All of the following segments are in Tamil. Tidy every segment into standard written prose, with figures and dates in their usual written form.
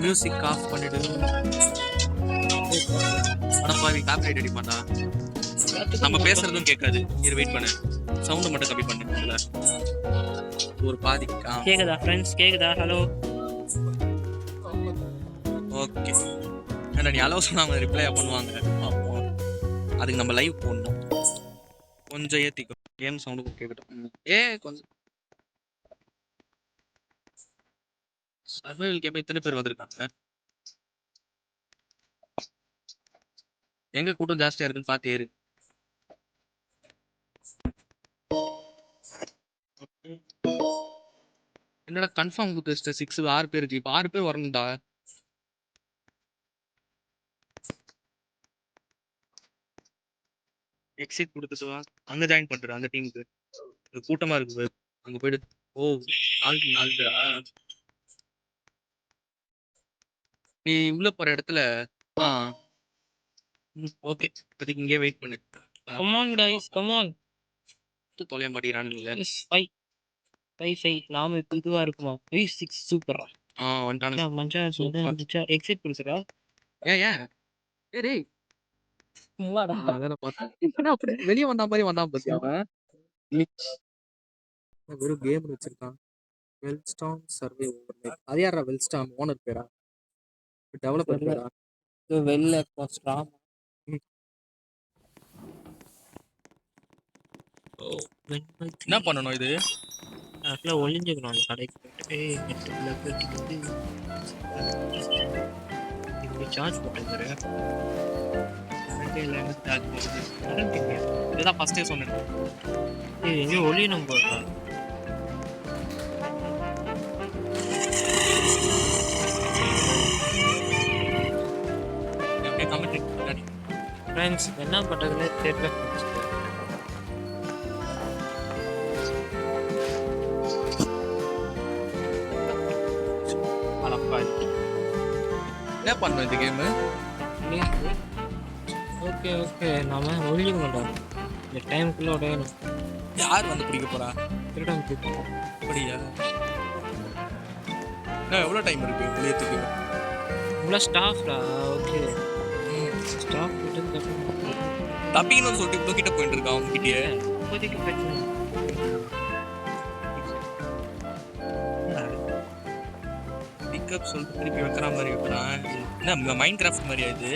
மியூசிக் ஆஃப் பண்ணிடு. ஆனா பாவி காப்பிரைட் அடிப்பான்டா. நம்ம பேசுறதும் கேட்காது. இரு வெயிட் பண்ணு. சவுண்ட் மட்டும் கம்மி பண்ணு. இதுல ஒரு பாதி கேக்குதா ஃப்ரெண்ட்ஸ்? கேக்குதா? ஹலோ. ஓகே. ஏன்னா நீ அலோவ் சொன்னா ரிப்ளை பண்ணுவாங்க. அப்போ அதுக்கு நம்ம லைவ் போடணும். கொஞ்சம் ஏத்திக்கோ. கேம் சவுண்ட் கேட்கட்டும். கொஞ்சம் சர்வைவல் கேம் எத்தனை பேர் வந்திருக்காங்க? எங்க கூட்டம் ஜாஸ்தியா இருக்குன்னு பார்த்து ஏறு. என்னடா கன்ஃபார்ம் டெஸ்ட் 6 6 பேர் இருக்கு. இப்போ 6 பேர் வரணும்டா. எக்ஸிட் கொடுத்துட்டு வா. அங்க ஜாயின் பண்ற அந்த டீமுக்கு. கூட்டமா இருக்கு. அங்க போயிடு. ஓ நீ உள்ள போற இடத்துல ஓகே. இப்போதைக்கு இங்கே வெயிட் பண்ணு. Come on guys, come on. தொலைய மாட்டேங்கிறானுங்க. 5 நாம இப்போ இதுவா இருக்குமா? 6 சூப்பரா. வந்துட்டானுங்க. மஞ்சா இருந்துச்சா? எக்ஸிட் கொடுத்துடா. ஏன் டேய் சும்மாடா. அதெல்லாம் பார்த்தேன். அப்படியே வெளியே வந்த மாதிரி வந்தான் பத்தி அவன். வெறும் கேம் வச்சிருக்கான். வெல்ஸ்டான் சர்வே ஓவர். அது யாரா வெல்ஸ்டான் ஓனர் பேரா? டெவலப்பர் பேரா? வெளில ஸ்ட்ராங். என்ன பண்ணணும் இது? ஆக்சுவலாக ஒளிஞ்சுக்கணும் அந்த கடைக்கு போயிட்டு நெட்டுக்குள்ள போயிட்டு இப்படி சார்ஜ் போட்டுருக்காரு. இதுதான் ஃபர்ஸ்டே சொன்னேன். எங்கேயோ ஒளியணும் போடுறான். ஃப்ரெண்ட்ஸ் என்ன பண்ணுறதுலே தெரியல. என்ன பண்ணணும் இந்த கேமு? ஓகே நாம ஒழிக்கணும். இந்த டைமுக்குள்ள உடையணும். யார் வந்து பிடிக்க போறா? திருடம் பிடிப்போம். அப்படியா? எவ்வளோ டைம் இருக்கு வெளியத்துக்கு? இவ்வளோ ஸ்டாஃப்டா? ஓகே ஸ்டாஃப் கிட்ட தப்பிக்கணும்னு சொல்லிட்டு இவ்வளோ கிட்ட போயிட்டு இருக்கா அவங்க கிட்டே. இப்போதைக்கு பிரச்சனை பிக்கப் சொல்லிட்டு திருப்பி வைக்கிற மாதிரி வைக்கிறான். என்ன மைண்ட் கிராஃப்ட் மாதிரியா இது?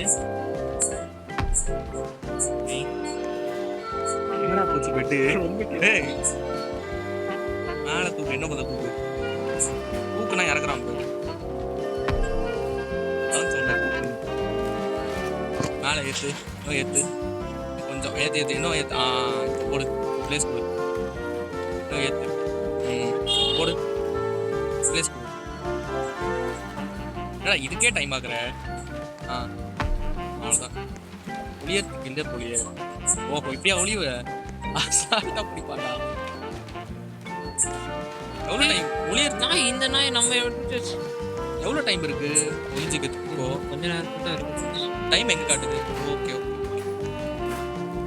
என்னடா போச்சு பெட்டு? மேலே தூக்கு. என்ன பண்ண தூக்கு? தூக்குனா இறக்குறான் போய். அதான் சொன்னேன் மேலே ஏற்று. இன்னும் ஏற்று. கொஞ்சம் ஏற்று இன்னும் ஏற்று. போடு. பிளேஸ் கொடு. இன்னும் ஏற்று. போடு. பிளேஸ் கொடு. என்னடா இதுக்கே டைம் ஆகுற? அவ்வளோதான். ஒளியறதுக்கு இல்லை போலியே. ஓஹோ இப்படியா ஒளிவு? பிடிப்பாடா. எவ்வளோ டைம் ஒளியர் நாய்? இந்த நாய் நம்ம எவ்வளோ டைம் இருக்கு ஒளிஞ்சிக்கிறதுக்கு? கொஞ்ச நேரத்துக்கு தான் இருக்கு. டைம் எங்கே காட்டுது? ஓகே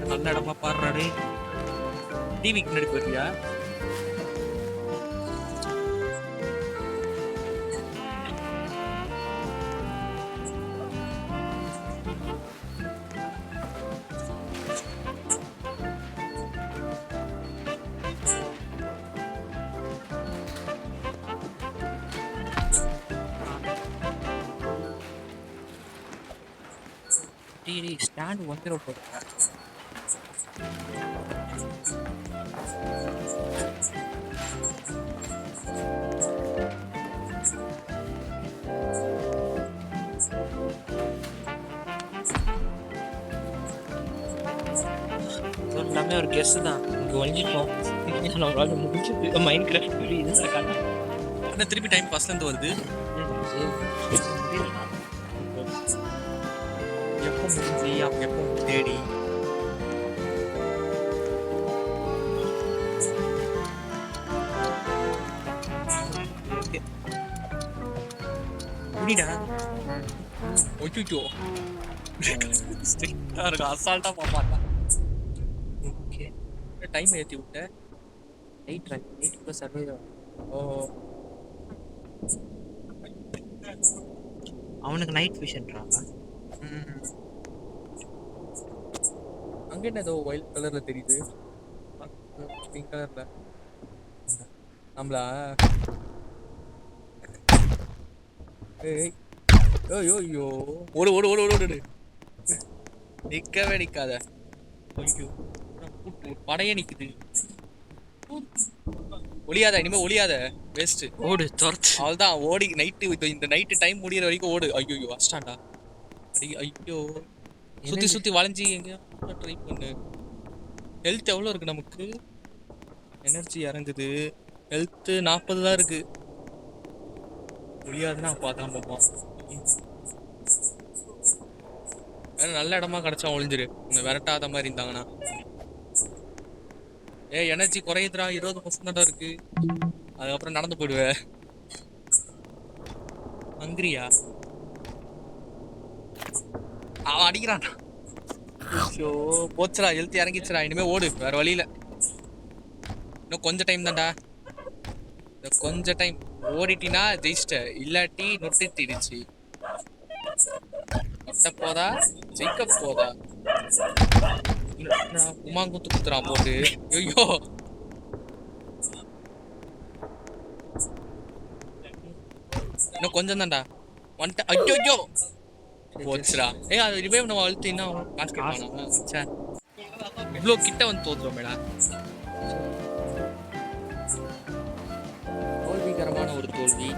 நல்ல இடமா பாடுறாரு. டிவிக்கு முன்னாடி போயிருக்கியா? ஸ்டாண்ட் வந்துட போகிறேன். எல்லாமே ஒரு கெஸ் தான். இங்கே ஒழிஞ்சிட்டோம். நம்மளால முடிஞ்சது. மைண்ட் கிராஃப்ட் புரியுது. ஆனால் திருப்பி டைம் ஃபர்ஸ்ட்லேருந்து வருது. எப்போ முடிஞ்சு எப்போ தேடி புரியுடா. ஒய்யோ ஸ்ட்ரிக்டாக இருக்கு. அசால்ட்டாக பார்ப்பாட்டா. ஓகே டைம் ஏற்றி விட்ட. 8 + சர்வே. ஓ அவனுக்கு நைட் விஷன்டா. அங்க என்ன ஏதோ ஒயிட் கலர்ல தெரியுது, பிங்க் கலர்ல. நம்மளா? ஏய் ஐயோ ஐயோ, ஓடு ஓடு ஓடு ஓடு ஓடு, நிக்கவே நிக்காத. ஐயோ ஒரு படையே நிக்குது. ஒளியாத, இனிமே ஒளியாத, வேஸ்ட். ஓடு துரத்து. அவள்தான் ஓடி நைட்டு, இந்த நைட்டு டைம் முடியிற வரைக்கும் ஓடு. ஐயோ அஸ்டாண்டா. அடி ஐயோ, சுத்தி என்னது? சுத்தி வளைஞ்சி எங்க ட்ரை பண்ணு. ஹெல்த் எவ்வளோ இருக்கு நமக்கு? எனர்ஜி இறங்குது. ஹெல்த் 40 தான் இருக்கு. முடியாதுன்னா அப்போ அதான் பார்ப்போம். நல்ல இடமா கிடைச்சா ஒளிஞ்சிரு, இந்த விரட்டாத மாதிரி இருந்தாங்கன்னா. எனர்ஜி குறையுதுடா, 20% தான் இருக்கு. அதுக்கப்புறம் நடந்து போயிடுவேன். ஹங்கிரியா? அவன் அடிக்கிறான். ஐயோ போச்சுடா, ஹெல்த் இறங்கிச்சுடா. இனிமே ஓடு, வேற வழியில. இன்னும் கொஞ்சம் டைம் தான்டா, இந்த கொஞ்ச டைம் ஓடிட்டினா ஜெயிச்சிட்ட, இல்லாட்டி நொட்டிடுச்சு. நொட்ட போதா ஜெயிக்க போதா? உமாங்குத்து குத்துறான் போட்டு. ஐயோ இன்னும் கொஞ்சம் தான்டா, வந்துட்ட. ஐயோ ஐயோ போச்சுடா. அது ரிவைவ் நம்ம அழுத்தினா காசு கேட்பானா? இவ்வளோ கிட்ட வந்து தோத்துறோம் மேடா. தோல்விகரமான ஒரு தோல்வி.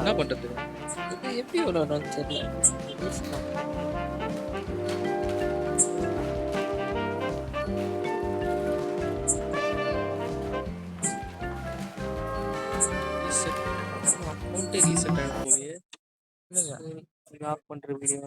என்ன பண்றது? இது எப்படி விளையாடணும்னு தெரியல. ரீசெட் அக்கௌண்ட்டே ரீசெட் ஆகிடும் போலயே. இல்லைங்க, லாக் பண்ற வீடியோ